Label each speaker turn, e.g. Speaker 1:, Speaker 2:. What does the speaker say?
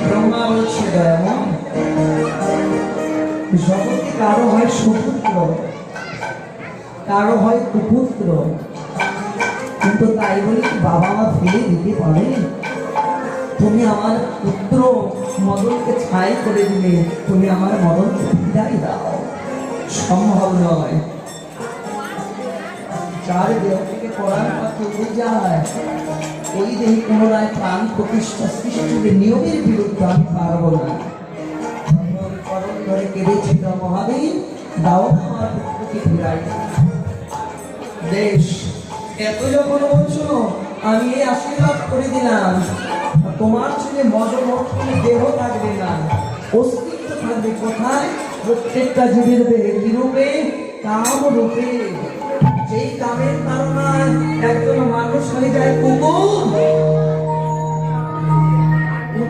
Speaker 1: ব্রহ্মা বলছে দয়াময়, জগতে কারো হয় সুপুত্র, কারো হয় কুপুত্র, কিন্তু তাই বলে কি বাবা মা ফেলে দিতে পারে? তুমি আমার পুত্র মদনকে ছাই করে দিলে, তুমি আমার মদনকে বিদায় দাও, সম্ভব নয়। যার দেহ থেকে পড়ার পথে উঠে যায়, ওই দেহে পুনরায় প্রাণ প্রতিষ্ঠা সৃষ্টির নিয়মের বিরুদ্ধে আমি পারবো না। করণ ধরে কেঁদেছিল মহাদেব, দাও আমার পুত্রকে ফিরাই। বেশ, এত যখন বলছো, আমি এই আশীর্বাদ করে দিলাম, তোমার ছেলে মদন দেহ থাকবে না, অস্তিত্ব থাকবে কোথায়? প্রত্যেকটা জীবের দেহে কি রূপে? কাম রূপে। যেই কামের কারণে একজন মানুষ হয়ে যায় কুকুর,